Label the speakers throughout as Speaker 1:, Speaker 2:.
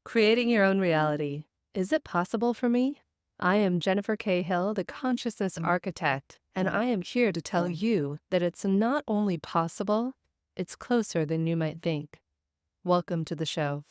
Speaker 1: Creating your own reality. Is it possible for me? I am Jennifer Hill, the consciousness architect, and I am here to tell you that it's not only possible, it's closer than you might think. Welcome to the show.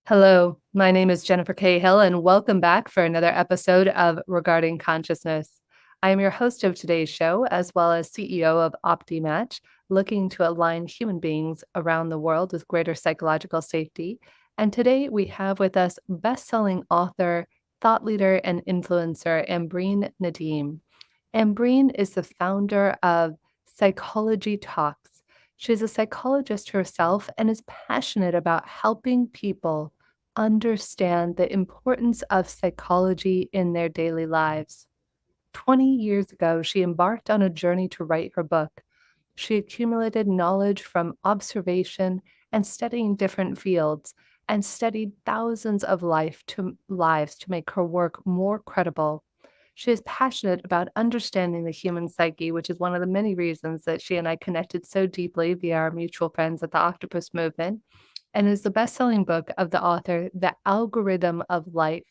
Speaker 1: Hello, my name is Jennifer Hill, and welcome back for another episode of Regarding Consciousness. I am your host of today's show, as well as CEO of OptiMatch, looking to align human beings around the world with greater psychological safety. And today we have with us best-selling author, thought leader, and influencer, Ambreen Nadeem. Ambreen is the founder of Psychology Talks. She's a psychologist herself and is passionate about helping people understand the importance of psychology in their daily lives. 20 years ago, she embarked on a journey to write her book. She accumulated knowledge from observation and studying different fields and studied thousands of lives to make her work more credible. She is passionate about understanding the human psyche, which is one of the many reasons that she and I connected so deeply via our mutual friends at the Octopus Movement, and is the best-selling book of the author, The Algorithm of Life,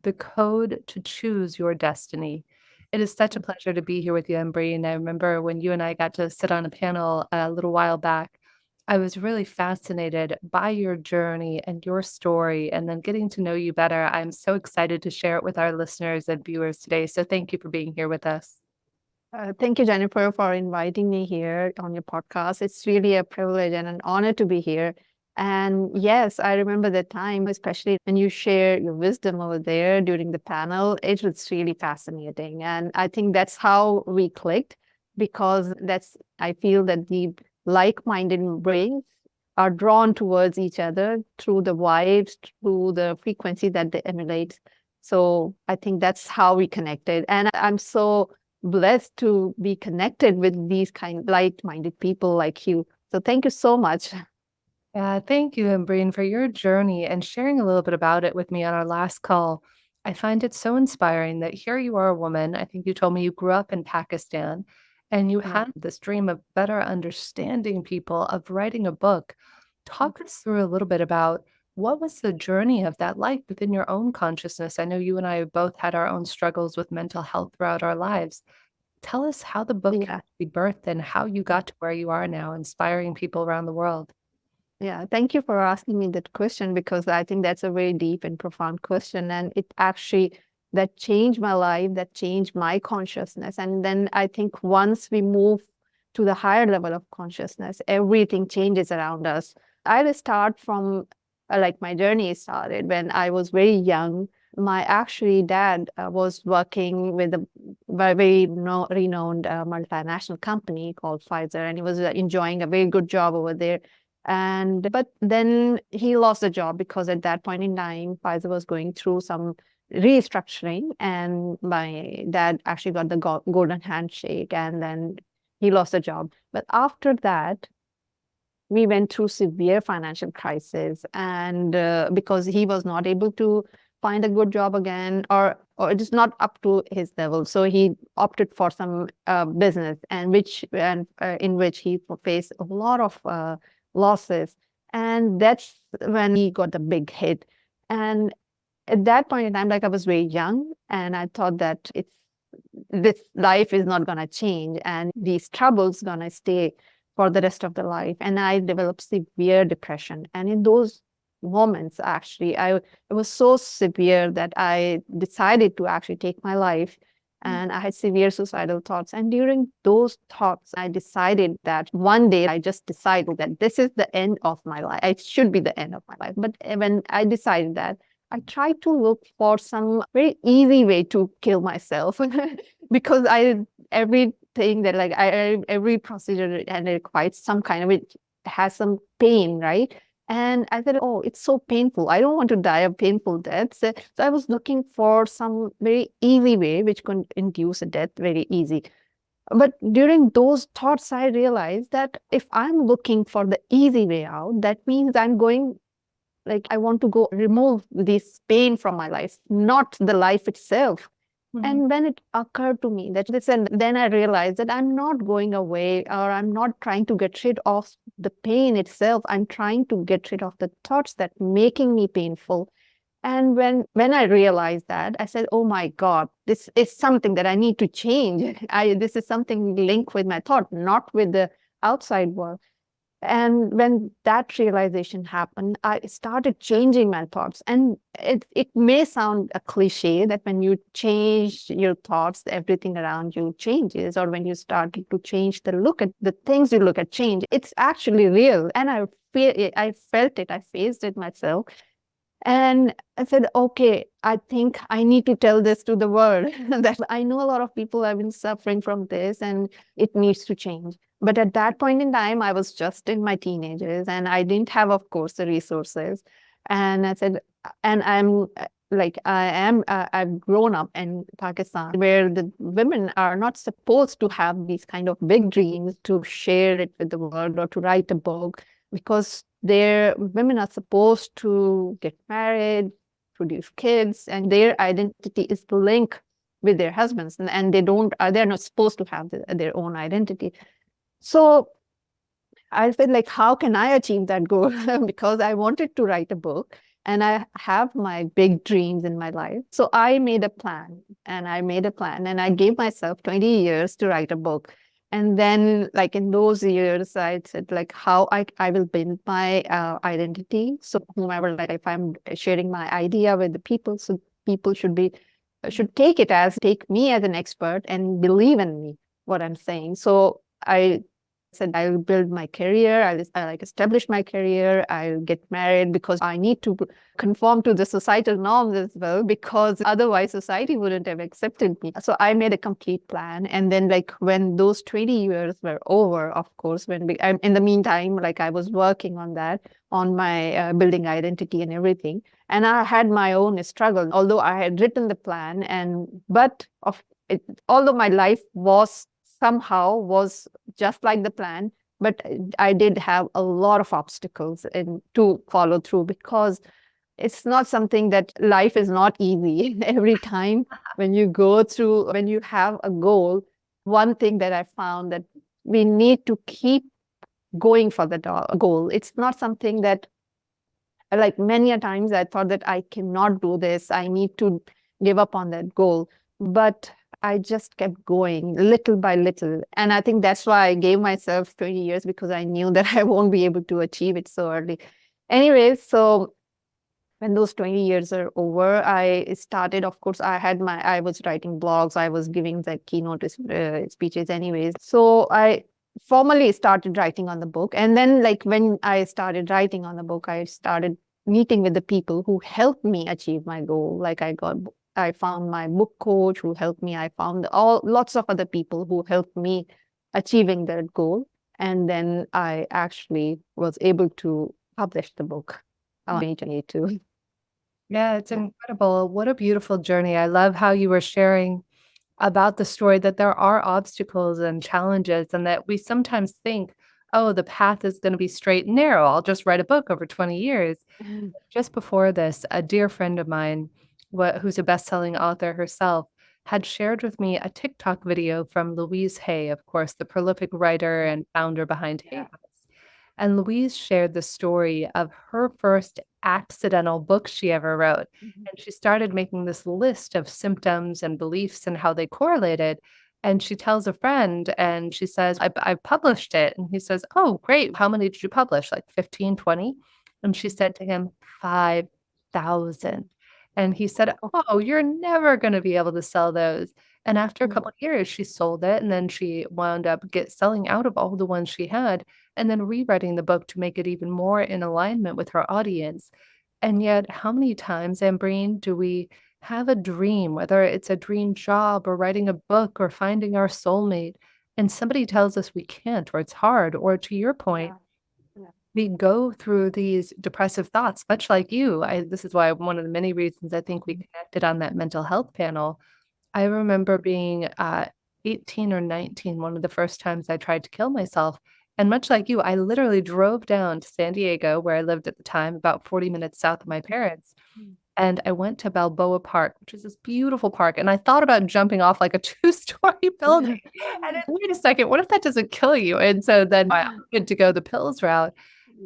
Speaker 1: The Code to Choose Your Destiny. It is such a pleasure to be here with you, Ambreen. I remember when you and I got to sit on a panel a little while back, I was really fascinated by your journey and your story, and then getting to know you better. I'm so excited to share it with our listeners and viewers today. So thank you for being here with us.
Speaker 2: Thank you, Jennifer, for inviting me here on your podcast. It's really a privilege and an honor to be here. And yes, I remember the time, especially when you share your wisdom over there during the panel. It was really fascinating. And I think that's how we clicked, because I feel that the like-minded brains are drawn towards each other through the vibes, through the frequency that they emulate. So I think that's how we connected. And I'm so blessed to be connected with these kind of like-minded people like you. So thank you so much.
Speaker 1: Thank you, Ambreen, for your journey and sharing a little bit about it with me on our last call. I find it so inspiring that here you are, a woman. I think you told me you grew up in Pakistan and you
Speaker 2: Yeah.
Speaker 1: had this dream of better understanding people, of writing a book. Talk us through a little bit about what was the journey of that life within your own consciousness. I know you and I both had our own struggles with mental health throughout our lives. Tell us how the book came
Speaker 2: Yeah.
Speaker 1: to be birthed and how you got to where you are now, inspiring people around the world.
Speaker 2: Yeah, thank you for asking me that question, because I think that's a very deep and profound question. And it actually that changed my life, that changed my consciousness. And then I think once we move to the higher level of consciousness, everything changes around us. I'll start from like my journey started when I was very young. My actually dad was working with a very renowned multinational company called Pfizer, and he was enjoying a very good job over there. And but then he lost the job, because at that point in time, Pfizer was going through some restructuring, and my dad actually got the golden handshake, and then he lost the job. But after that, we went through severe financial crisis, and because he was not able to find a good job again, or it is not up to his level, so he opted for some business, and in which he faced a lot of losses. And that's when he got the big hit. And at that point in time, like, I was very young, and I thought that this life is not going to change, and these troubles going to stay for the rest of the life. And I developed severe depression. And in those moments, actually, it was so severe that I decided to actually take my life. And I had severe suicidal thoughts. And during those thoughts, I decided that one day I just decided that this is the end of my life. It should be the end of my life. But when I decided that, I tried to look for some very easy way to kill myself because everything that every procedure and it requires some kind of it has some pain, right? And I said, oh, it's so painful. I don't want to die a painful death. So I was looking for some very easy way which could induce a death very easy. But during those thoughts, I realized that if I'm looking for the easy way out, that means I'm going, like, I want to go remove this pain from my life, not the life itself.
Speaker 1: Mhm.
Speaker 2: And when it occurred to me that this, and then I realized that I'm not going away, or I'm not trying to get rid of the pain itself. I'm trying to get rid of the thoughts that making me painful. And when I realized that, I said, "Oh my God, this is something that I need to change. This is something linked with my thought, not with the outside world." And when that realization happened, I started changing my thoughts. And it may sound a cliche that when you change your thoughts, everything around you changes, or when you start to change the look at the things you look at change. It's actually real. And I felt it, I faced it myself. And I said, okay, I think I need to tell this to the world that I know a lot of people have been suffering from this and it needs to change. But at that point in time, I was just in my teenagers and I didn't have, of course, the resources. And I said, and I've grown up in Pakistan where the women are not supposed to have these kind of big dreams to share it with the world or to write a book, because their women are supposed to get married, produce kids, and their identity is linked with their husbands, and they're not supposed to have their own identity. So I felt like, how can I achieve that goal? Because I wanted to write a book and I have my big dreams in my life. So I made a plan, and I gave myself 20 years to write a book. And then, like in those years, I said, like, how I will build my identity. So whomever, like, if I'm sharing my idea with the people, so people should take me as an expert and believe in me, what I'm saying. So I said, I'll build my career, I like establish my career, I'll get married, because I need to conform to the societal norms as well, because otherwise society wouldn't have accepted me. So I made a complete plan. And then, like, when those 20 years were over, of course, in the meantime, like, I was working on that, on my building identity and everything. And I had my own struggle, although I had written the plan, although my life was just like the plan, but I did have a lot of obstacles to follow through, because it's not something that life is not easy. Every time when you have a goal, one thing that I found that we need to keep going for the goal. It's not something that, like, many a times I thought that I cannot do this, I need to give up on that goal. But I just kept going little by little. And I think that's why I gave myself 20 years, because I knew that I won't be able to achieve it so early. Anyways, so when those 20 years are over, I started, of course, I was writing blogs, I was giving the keynote speeches anyways. So I formally started writing on the book. And then, like, when I started writing on the book, I started meeting with the people who helped me achieve my goal. Like, I found my book coach who helped me. I found lots of other people who helped me achieving that goal. And then I actually was able to publish the book on 2022.
Speaker 1: Yeah, it's
Speaker 2: Yeah.
Speaker 1: incredible. What a beautiful journey. I love how you were sharing about the story that there are obstacles and challenges, and that we sometimes think, oh, the path is going to be straight and narrow. I'll just write a book over 20 years. Just before this, a dear friend of mine, who's a best-selling author herself, had shared with me a TikTok video from Louise Hay, of course, the prolific writer
Speaker 2: Yeah.
Speaker 1: and founder behind Hay
Speaker 2: Yeah.
Speaker 1: House. And Louise shared the story of her first accidental book she ever wrote.
Speaker 2: Mhm.
Speaker 1: And she started making this list of symptoms and beliefs and how they correlated. And she tells a friend and she says, I published it. And he says, oh, great. How many did you publish? Like 15, 20? And she said to him, 5,000. And he said,
Speaker 2: Oh.
Speaker 1: oh, you're never going to be able to sell those. And after a
Speaker 2: Mm.
Speaker 1: couple of years, she sold it. And then she wound up selling out of all the ones she had and then rewriting the book to make it even more in alignment with her audience. And yet, how many times, Ambreen, do we have a dream, whether it's a dream job or writing a book or finding our soulmate, and somebody tells us we can't, or it's hard, or to your point,
Speaker 2: Yeah. Yeah.
Speaker 1: we go through these depressive thoughts, much like you. This is why one of the many reasons I think we
Speaker 2: Mhm.
Speaker 1: connected on that mental health panel. I remember being 18 or 19, one of the first times I tried to kill myself. And much like you, I literally drove down to San Diego, where I lived at the time, about 40 minutes south of my parents. And I went to Balboa Park, which is this beautiful park. And I thought about jumping off like a two-story building. And then, wait a second, what if that doesn't kill you? And so then I opted to go the pills route.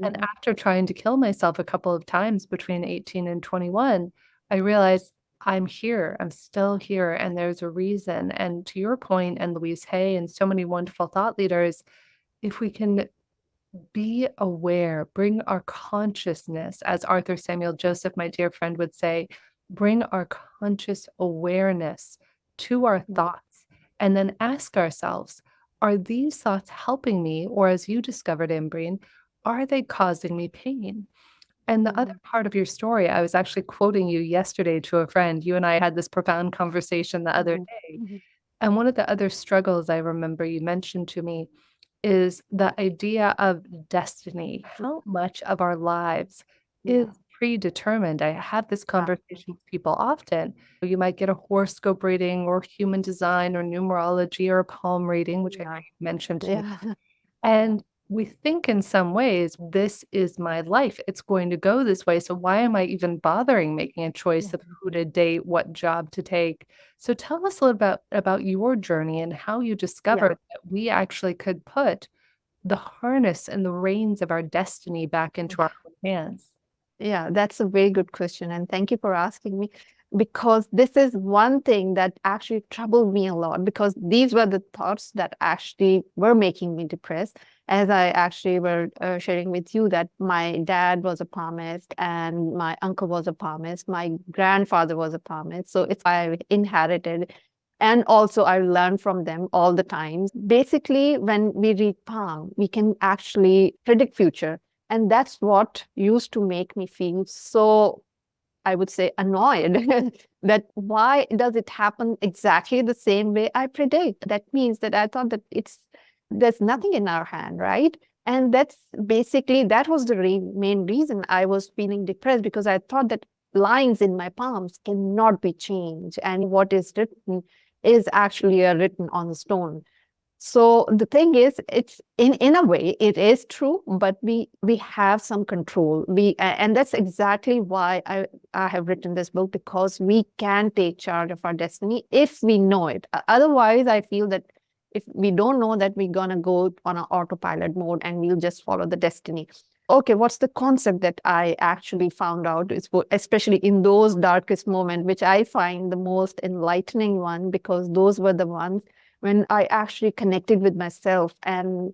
Speaker 1: And
Speaker 2: Mhm.
Speaker 1: after trying to kill myself a couple of times between 18 and 21, I realized I'm here. I'm still here. And there's a reason. And to your point, and Louise Hay, and so many wonderful thought leaders, if we can be aware, bring our consciousness, as Arthur Samuel Joseph, my dear friend, would say, bring our conscious awareness to our thoughts, and then ask ourselves, are these thoughts helping me? Or as you discovered, Ambreen, are they causing me pain? And the other
Speaker 2: Mhm.
Speaker 1: part of your story, I was actually quoting you yesterday to a friend. You and I had this profound conversation the other
Speaker 2: Mhm.
Speaker 1: day.
Speaker 2: Mhm.
Speaker 1: And one of the other struggles I remember you mentioned to me is the idea of destiny. How much of our lives is
Speaker 2: Yeah.
Speaker 1: predetermined? I have this
Speaker 2: Yeah.
Speaker 1: conversation with people often. You might get a horoscope reading or human design or numerology or a palm reading, which I know
Speaker 2: Yeah.
Speaker 1: you mentioned to me.
Speaker 2: Yeah.
Speaker 1: And we think in some ways, this is my life. It's going to go this way. So why am I even bothering making a choice of
Speaker 2: Mhm.
Speaker 1: who to date, what job to take? So tell us a little about your journey and how you
Speaker 2: Yeah.
Speaker 1: discovered that we actually could put the harness and the reins of our destiny back into our own hands.
Speaker 2: Yeah, that's a very good question. And thank you for asking me because this is one thing that actually troubled me a lot because these were the thoughts that actually were making me depressed. As I actually were sharing with you that my dad was a palmist and my uncle was a palmist, my grandfather was a palmist. So it's I inherited. And also I learned from them all the time. Basically, when we read palm, we can actually predict future and that's what used to make me feel so, I would say, annoyed that why does it happen exactly the same way I predict? That means that I thought that there's nothing in our hand, right? And that's basically that was the main reason I was feeling depressed because I thought that lines in my palms cannot be changed, and what is written is actually written on the stone. So the thing is, it's in a way it is true, but we have some control. And that's exactly why I have written this book because we can take charge of our destiny if we know it. Otherwise, I feel that if we don't know that we're gonna go on an autopilot mode and we'll just follow the destiny. Okay, what's the concept that I actually found out is especially in those darkest moments, which I find the most enlightening one because those were the ones when I actually connected with myself and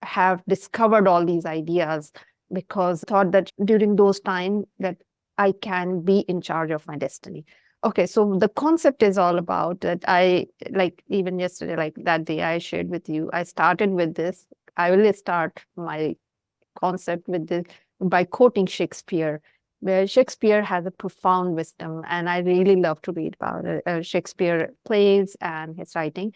Speaker 2: have discovered all these ideas because I thought that during those times that I can be in charge of my destiny. Okay, so the concept is all about that I like even yesterday, like that day I shared with you, I started with this. I will start my concept with this by quoting Shakespeare, where Shakespeare has a profound wisdom, and I really love to read about Shakespeare plays and his writing.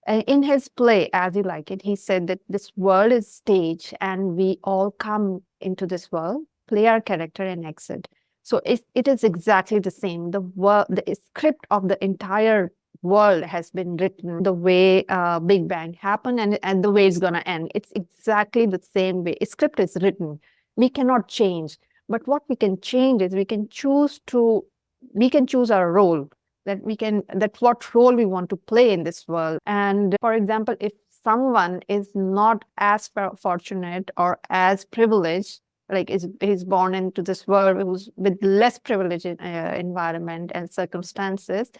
Speaker 2: In his play, As You Like It, he said that this world is stage, and we all come into this world, play our character, and exit. So it is exactly the same. The script of the entire world has been written the way Big Bang happened and the way it's going to end. It's exactly the same way. A script is written. We cannot change. But what we can change is we can choose our role that what role we want to play in this world. And for example, if someone is not as fortunate or as privileged, like is born into this world who's with less privileged environment and circumstances,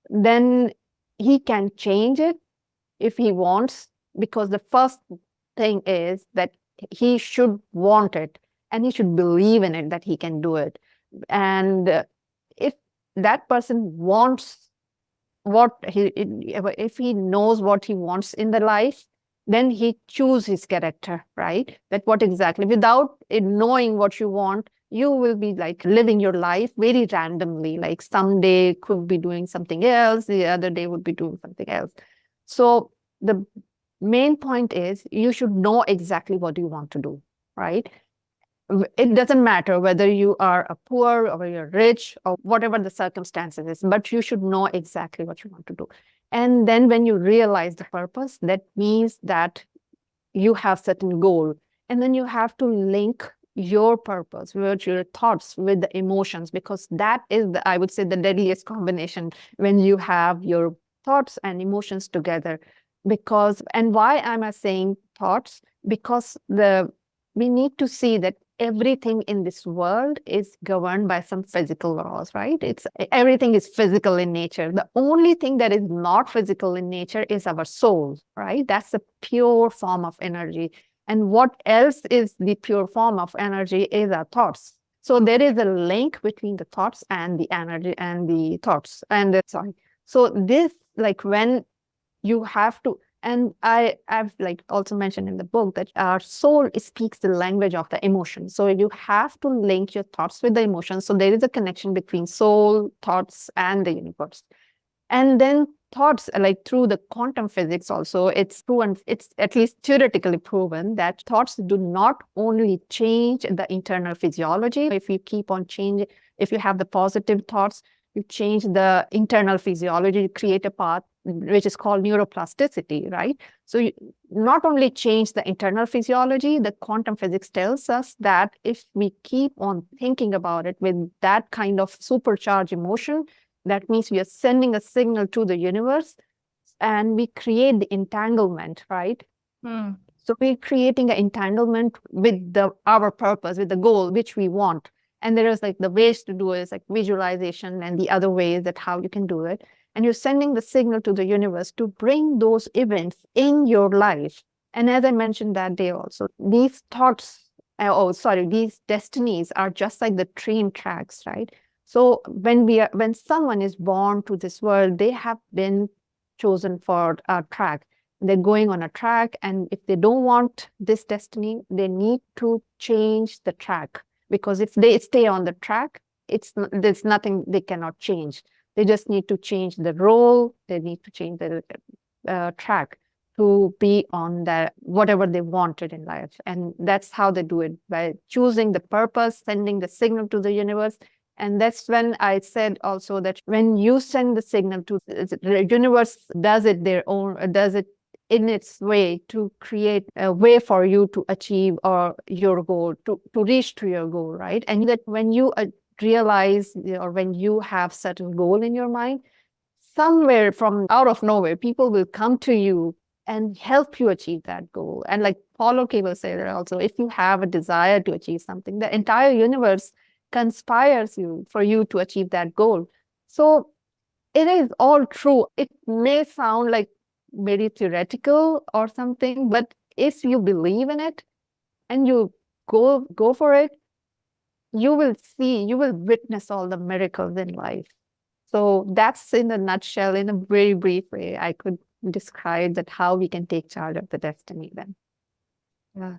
Speaker 2: then he can change it if he wants, because the first thing is that he should want it and he should believe in it that he can do it. And if that person wants what if he knows what he wants in the life, then he choose his character, right? That what exactly without it knowing what you want, you will be like living your life very randomly, like someday could be doing something else, the other day would be doing something else. So the main point is you should know exactly what you want to do, right? It doesn't matter whether you are a poor or you're rich or whatever the circumstances is, but you should know exactly what you want to do. And then when you realize the purpose, that means that you have certain goal. And then you have to link your purpose, merge your thoughts with the emotions, because that is the, I would say, the deadliest combination when you have your thoughts and emotions together. Because, and why am I saying thoughts? Because we need to see that everything in this world is governed by some physical laws, right? It's everything is physical in nature. The only thing that is not physical in nature is our soul, right? That's the pure form of energy. And what else is the pure form of energy is our thoughts. So there is a link between the thoughts and the energy and the thoughts. And sorry. So this, like when you have to, and I've like also mentioned in the book that our soul speaks the language of the emotion. So you have to link your thoughts with the emotions. So there is a connection between soul, thoughts, and the universe. And then thoughts, like through the quantum physics also, it's proven, it's at least theoretically proven that thoughts do not only change the internal physiology. If you keep on changing, if you have the positive thoughts, you change the internal physiology, you create a path which is called neuroplasticity, right? So you not only change the internal physiology, the quantum physics tells us that if we keep on thinking about it with that kind of supercharged emotion, that means we are sending a signal to the universe, and we create the entanglement, right?
Speaker 1: Hmm.
Speaker 2: So we're creating an entanglement with our purpose, with the goal which we want. And there is like the ways to do it is like visualization and the other ways that how you can do it. And you're sending the signal to the universe to bring those events in your life. And as I mentioned that day also, these thoughts, these destinies are just like the train tracks, right? So when someone is born to this world, they have been chosen for a track. They're going on a track, and if they don't want this destiny, they need to change the track, because if they stay on the track, there's nothing they cannot change. They just need to change the role, they need to change the track to be on that whatever they wanted in life. And that's how they do it, by choosing the purpose, sending the signal to the universe. And that's when I said also that when you send the signal to the universe, does it their own, does it in its way to create a way for you to achieve or your goal, to reach to your goal, right? And that when you realize, or when you have certain goal in your mind, somewhere from out of nowhere, people will come to you and help you achieve that goal. And like Paulo Coelho said also, if you have a desire to achieve something, the entire universe conspires you for you to achieve that goal. So it is all true. It may sound like very theoretical or something, but if you believe in it and you go for it, you will see, you will witness all the miracles in life. So that's in a nutshell, in a very brief way, I could describe that how we can take charge of the destiny then.
Speaker 1: Yeah.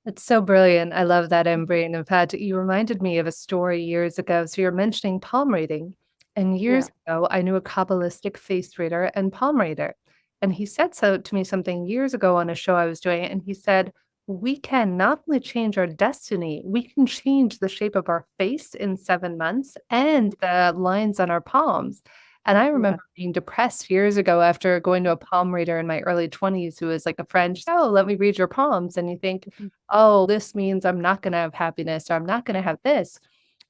Speaker 1: It's so brilliant. I love that, Ambreen. In fact, you reminded me of a story years ago. So you're mentioning palm reading. And
Speaker 2: Yeah.
Speaker 1: years ago, I knew a Kabbalistic face reader and palm reader. And he said so to me something years ago on a show I was doing. And he said, we can not only change our destiny, we can change the shape of our face in 7 months and the lines on our palms. And I
Speaker 2: Yeah.
Speaker 1: remember being depressed years ago after going to a palm reader in my early 20s who was like a friend. Oh, let me read your palms. And you think,
Speaker 2: Mhm.
Speaker 1: oh, this means I'm not going to have happiness or I'm not going to have this.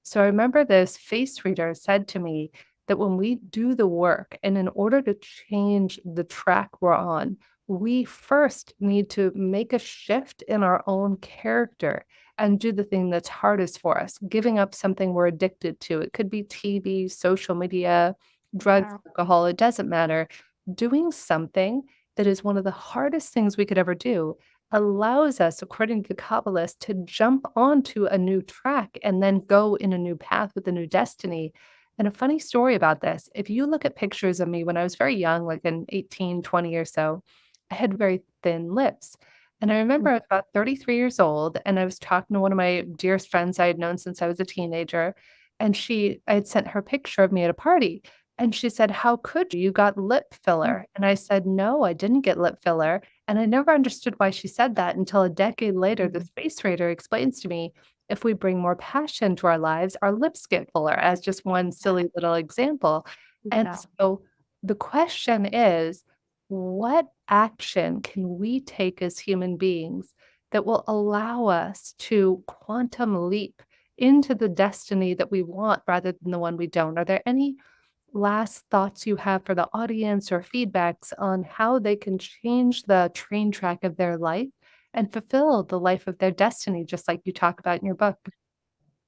Speaker 1: So I remember this face reader said to me that when we do the work and in order to change the track we're on, we first need to make a shift in our own character and do the thing that's hardest for us, giving up something we're addicted to. It could be TV, social media, drugs,
Speaker 2: Yeah.
Speaker 1: alcohol, it doesn't matter. Doing something that is one of the hardest things we could ever do allows us, according to Kabbalists, to jump onto a new track and then go in a new path with a new destiny. And a funny story about this, if you look at pictures of me when I was very young, like in 18, 20 or so, I had very thin lips. And I remember I was about 33 years old and I was talking to one of my dearest friends I had known since I was a teenager. And I had sent her a picture of me at a party. And she said, how could you? You got lip filler. And I said, no, I didn't get lip filler. And I never understood why she said that until a decade later, the
Speaker 2: Mhm.
Speaker 1: space raider explains to me if we bring more passion to our lives, our lips get fuller, as just one silly little example. And
Speaker 2: Yeah.
Speaker 1: so the question is, what action can we take as human beings that will allow us to quantum leap into the destiny that we want rather than the one we don't. Are there any last thoughts you have for the audience or feedbacks on how they can change the train track of their life and fulfill the life of their destiny, just like you talk about in your book?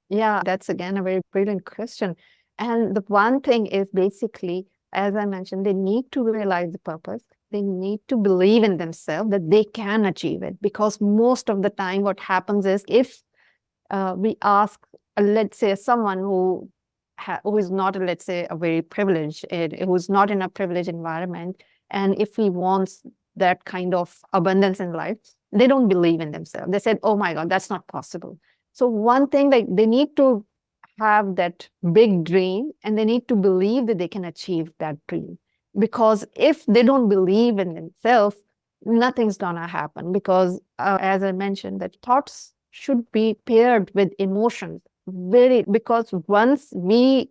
Speaker 2: Yeah, that's again a very brilliant question. And the one thing is basically, as I mentioned, they need to realize the purpose. They need to believe in themselves that they can achieve it. Because most of the time, what happens is if we ask, let's say, someone who is not, let's say, a very privileged, who's not in a privileged environment, and if he wants that kind of abundance in life, they don't believe in themselves. They said, "Oh my God, that's not possible." So one thing, like they need to have that big dream, and they need to believe that they can achieve that dream. Because if they don't believe in themselves, nothing's gonna happen. Because as I mentioned, that thoughts should be paired with emotions. Very, because once we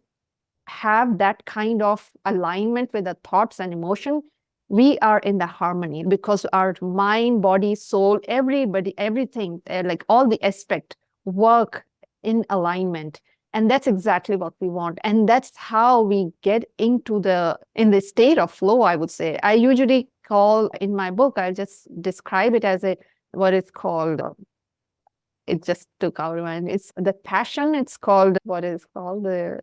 Speaker 2: have that kind of alignment with the thoughts and emotion, we are in the harmony, because our mind, body, soul, everybody, everything, like all the aspect work in alignment. And that's exactly what we want. And that's how we get into the state of flow, I would say. I usually call in my book, I just describe it as a what is called it just took out of my mind. It's the passion. It's called what is called the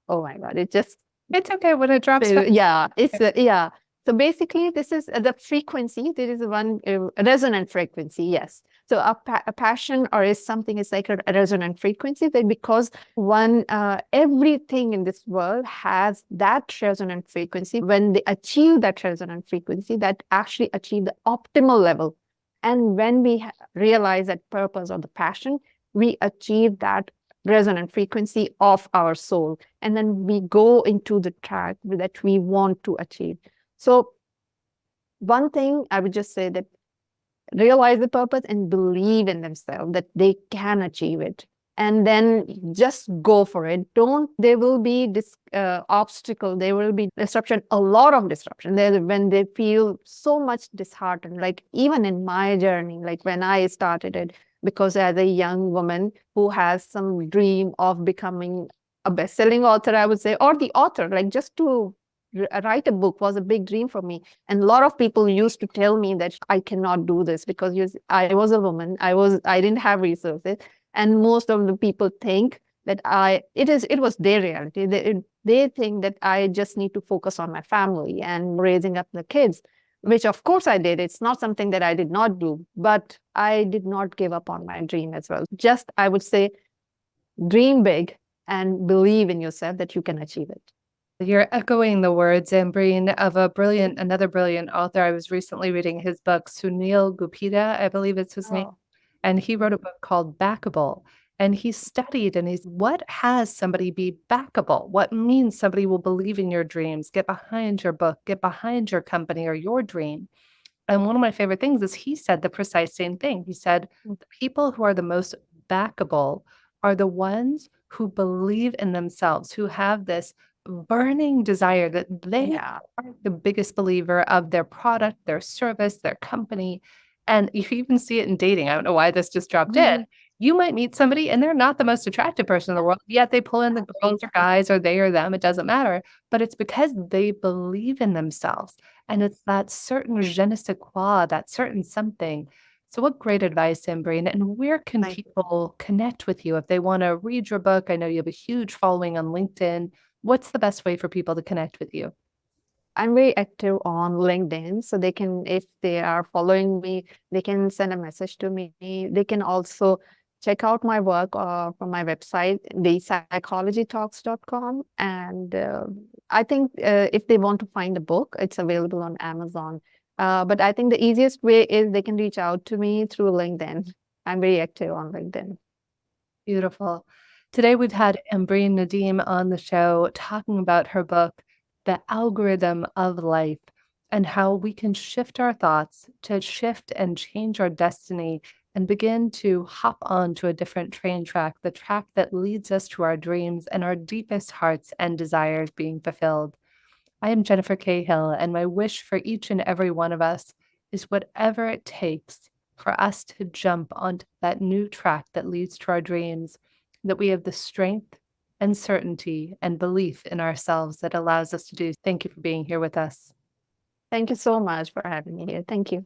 Speaker 2: oh my God, it just
Speaker 1: It's okay when it drops back.
Speaker 2: yeah, it's yeah. So basically, this is the frequency. There is one resonant frequency. Yes. So a passion or is something is like a resonant frequency. That because one everything in this world has that resonant frequency. When they achieve that resonant frequency, that actually achieve the optimal level. And when we realize that purpose or the passion, we achieve that resonant frequency of our soul, and then we go into the track that we want to achieve. So one thing I would just say that realize the purpose and believe in themselves that they can achieve it, and then just go for it. Don't There will be this obstacle, there will be disruption, a lot of disruption there when they feel so much disheartened. Like even in my journey, like when I started it, because as a young woman who has some dream of becoming a best-selling author, I would say, or the author, like just to write a book was a big dream for me. And a lot of people used to tell me that I cannot do this because I was a woman. I didn't have resources. And most of the people think that it was their reality. They think that I just need to focus on my family and raising up the kids, which of course I did. It's not something that I did not do, but I did not give up on my dream as well. Just, I would say, dream big and believe in yourself that you can achieve it.
Speaker 1: You're echoing the words, Ambreen, of another brilliant author. I was recently reading his book, Sunil Gupita, I believe it's his name.
Speaker 2: Oh.
Speaker 1: And he wrote a book called Backable. And he studied and he's what has somebody be backable? What means somebody will believe in your dreams, get behind your book, get behind your company or your dream. And one of my favorite things is he said the precise same thing. He said, the people who are the most backable are the ones who believe in themselves, who have this burning desire that they
Speaker 2: Yeah.
Speaker 1: are the biggest believer of their product, their service, their company. And you even see it in dating. I don't know why this just dropped in. You might meet somebody and they're not the most attractive person in the world, yet they pull in the girls or guys or they or them. It doesn't matter. But it's because they believe in themselves. And it's that certain je ne sais quoi, that certain something. So what great advice, Ambreen. And where can
Speaker 2: Thank you.
Speaker 1: people connect with you if they want to read your book? I know you have a huge following on LinkedIn. What's the best way for people to connect with you?
Speaker 2: I'm very active on LinkedIn, so they can, if they are following me, they can send a message to me. They can also check out my work from my website, thepsychologytalks.com. And I think if they want to find a book, it's available on Amazon. But I think the easiest way is they can reach out to me through LinkedIn. I'm very active on LinkedIn.
Speaker 1: Beautiful. Today we've had Ambreen Nadeem on the show talking about her book, The Algorithm of Life, and how we can shift our thoughts to shift and change our destiny and begin to hop on to a different train track, the track that leads us to our dreams and our deepest hearts and desires being fulfilled. I am Jennifer Cahill, and my wish for each and every one of us is whatever it takes for us to jump onto that new track that leads to our dreams, that we have the strength and certainty and belief in ourselves that allows us to do. Thank you for being here with us.
Speaker 2: Thank you so much for having me here. Thank you.